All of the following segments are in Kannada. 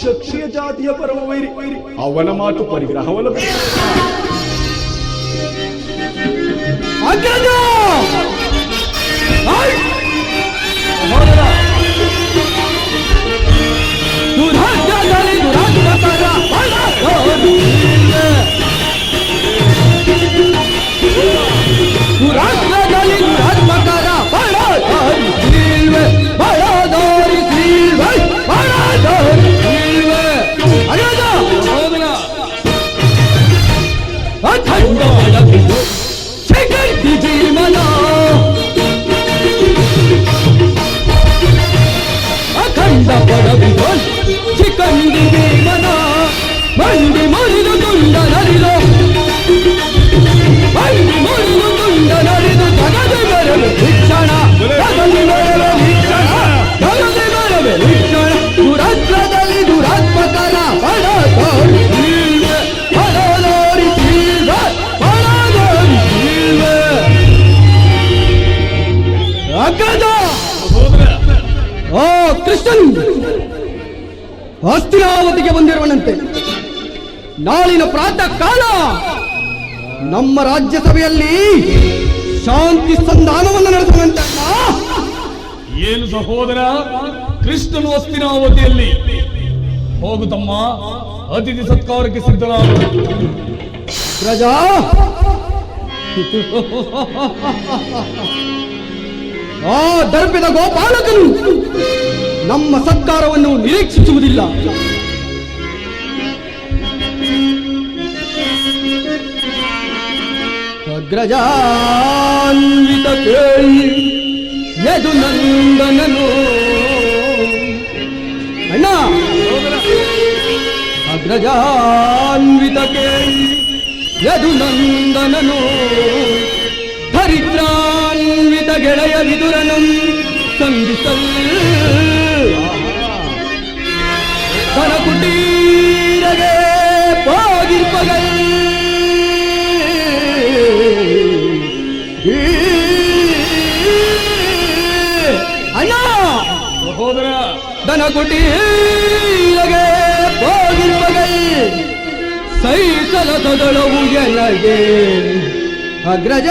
ಕ್ಷತ್ರಿಯ ಜಾತಿಯ ಪರಮ ವೈರಿ. ಅವನ ಮಾತು ಪರಿಗ್ರಹವಲ್ಲ. ಹಸ್ತಿನಾವತಿಗೆ ಬಂದಿರುವನಂತೆ. ನಾಳಿನ ಪ್ರಾತಃ ಕಾಲ ನಮ್ಮ ರಾಜ್ಯಸಭೆಯಲ್ಲಿ ಶಾಂತಿ ಸಂಧಾನವನ್ನು ನಡೆಸುವಂತೆ. ಏನು ಸಹೋದರ, ಕೃಷ್ಣನು ಹಸ್ತಿನಾವತಿಯಲ್ಲಿ ಹೋಗು ತಮ್ಮ, ಅತಿಥಿ ಸತ್ಕಾರಕ್ಕೆ ಸಿದ್ಧನಾಗ. ಪ್ರಜಾ ಆ ದರ್ಪದ ಗೋಪಾಲಕನು ನಮ್ಮ ಸತ್ಕಾರವನ್ನು ನಿರೀಕ್ಷಿಸುವುದಿಲ್ಲ. ಅಗ್ರಜಾನ್ವಿತ ಕೇಳಿ ಯದು ನಂದನನು. ಅಣ್ಣ, ಅಗ್ರಜಾನ್ವಿತ ಕೇಳಿ ಯದು ನಂದನನು. ಹರಿದ್ರಾನ್ವಿತ ಗೆಳೆಯ ವಿದುರನಂ ಸಂಧಿಸಲ್. ತನ ಕುಟೀರಗೆ ಹೋಗಿರ್ಪಗಲ್. ಅಣ್ಣ ಸಹೋದರ, ದನ ಕುಟೀರಗೆ ಹೋಗಿರ್ಪಗಲ್. ಸೈಸಲದೊಳವು ಎನಗೆ ಅಗ್ರಜ.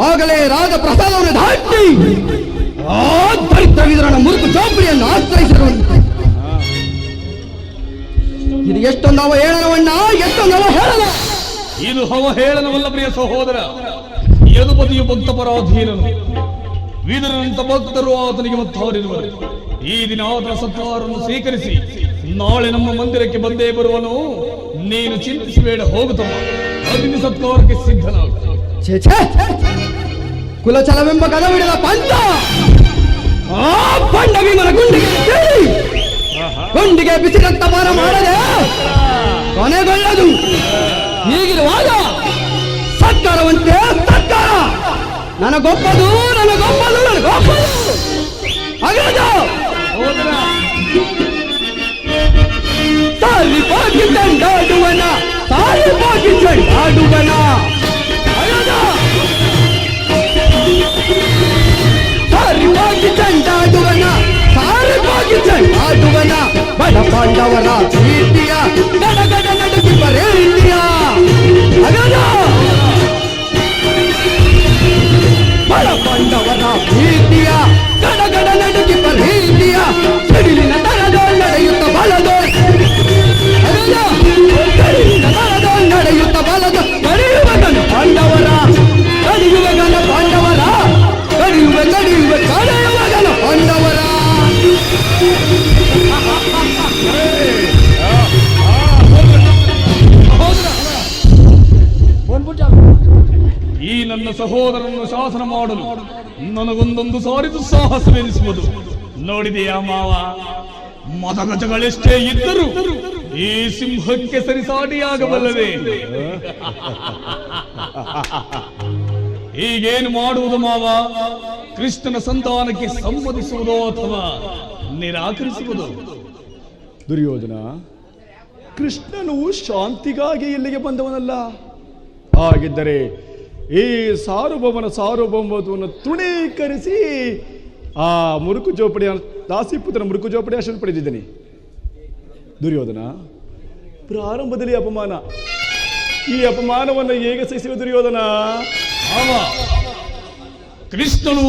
ಆಗಲೇ ರಾಜ ಪ್ರಸಾದವನ್ನು ದಾಟಿ ಆ ದರಿದ್ರ ವಿದುರನ ಮುರುಕು ಚೌಪಡಿಯನ್ನು ಆಶ್ರಯಿಸಿರುವಂತೆ. ಇದು ಎಷ್ಟೊಂದು ಅವಹೇಳನವಣ್ಣ, ಎಷ್ಟೊಂದು ಅವಹೇಳನ. ಇದು ಅವಹೇಳನವಲ್ಲ ಪ್ರಿಯ ಸಹೋದರ. ಯದುಪತಿಯು ಭಕ್ತ ಪರಾಧೀನನು. ವಿದುರನಂತ ಭಕ್ತರು ಆತನಿಗೆ ಮತ್ತವರಿರುವರು. ಈ ದಿನ ಆತನ ಸತ್ಕಾರವನ್ನು ಸ್ವೀಕರಿಸಿ ನಾಳೆ ನಮ್ಮ ಮಂದಿರಕ್ಕೆ ಬಂದೇ ಬರುವನು. ನೀನು ಚಿಂತಿಸಬೇಡ, ಹೋಗುತ್ತಮ್ಮ, ಅತಿಥಿ ಸತ್ಕಾರಕ್ಕೆ ಸಿದ್ಧನಾಗ. ಕುಲಚಲವೆಂಬ ಗದವಿಡದ ಪಂಚ ಆ ಪಂಡ ಭೀಮನ ಗುಂಡಿಗೆ ಬಿಸಿ ರಕ್ತಪಾನ ಮಾಡದೆ ಕೊನೆಗೊಳ್ಳದು. ಹೀಗಿರುವಾಗ ಸತ್ಕಾರವಂತೆ ಸತ್ಕಾರ. ನನಗೊಪ್ಪದು ನನಗೊಪ್ಪದು ನನಗೊಪ್ಪದು. ಅಗ್ರಜ ಸಾರಿ ಪಾಕಿ ತಂಡಾಡುವನ, ಸಾರಿ ಪಾಕಿ ತಂಡಾಡುವನ. ಅಗ್ರಜ ಸಾರಿ ಪಾಕಿ ತಂಡಾಡುವನ, ಸಾರಿ ಪಾಕಿ ತಂಡಾಡುವನ. ಬಡ ಪಾಂಡವರ ಪ್ರೀತಿಯ ಗಡಗಡ ನಡುಗಿ ಬರೇಳಿಯ. ಅಗ್ರಜ ಬಡ ಪಾಂಡವರ ಪ್ರೀತಿಯ ಗಡಗಡ ನಡುಗಿ ಬರೇಳಿಯ. ಸಿಡಿಲಿನ ತರದೋಳ್ ನಡೆಯುತ್ತ ಬಲದೋ. ಅಗ್ರಜ ಸಿಡಿಲಿನ ತರದೋಳ್ ನಡೆಯುತ್ತ ಬಲದೋ. ಕಡಿಯುವ ಗಣ ಪಾಂಡವರ, ಕಡಿಯುವ ಗಣ ಪಾಂಡವರ, ಕಡಿಯುವ ಕಡಿಯುವ ಕಡೆಯುವ ಗಣ ಪಾಂಡವರ. ಈ ನನ್ನ ಸಹೋದರನನ್ನು ಶಾಸನ ಮಾಡಲು ನನಗೊಂದೊಂದು ಸಾರಿ ದುಸ್ಸಾಹಸವೆನಿಸುವುದು. ನೋಡಿದೆಯಾ ಮಾವ, ಮದಗಜಗಳೆಷ್ಟೇ ಇದ್ದರೂ ಈ ಸಿಂಹಕ್ಕೆ ಸರಿಸಾಟಿಯಾಗಬಲ್ಲದೆ. ಈಗೇನು ಮಾಡುವುದು ಮಾವ? ಕೃಷ್ಣನ ಸಂತಾನಕ್ಕೆ ಸಮ್ಮತಿಸುವುದೋ ಅಥವಾ ನಿರಾಕರಿಸುವುದು? ದುರ್ಯೋಧನ, ಕೃಷ್ಣನು ಶಾಂತಿಗಾಗಿ ಇಲ್ಲಿಗೆ ಬಂದವನಲ್ಲ. ಹಾಗಿದ್ದರೆ ಈ ಸಾರ್ವಭೌಮತ್ವವನ್ನು ತೃಣೀಕರಿಸಿ ಆ ಮುರುಕು ಜೋಪಡಿಯ ದಾಸಿಪುತ್ರನ ಮುರುಕು ಜೋಪಡಿ ಆಶನ್ನು ಪಡೆದಿದ್ದೇನೆ. ದುರ್ಯೋಧನ, ಪ್ರಾರಂಭದಲ್ಲಿ ಅಪಮಾನ, ಈ ಅಪಮಾನವನ್ನು ಹೇಗೆ ಸಹಿಸುವ ದುರ್ಯೋಧನ? ಕೃಷ್ಣನು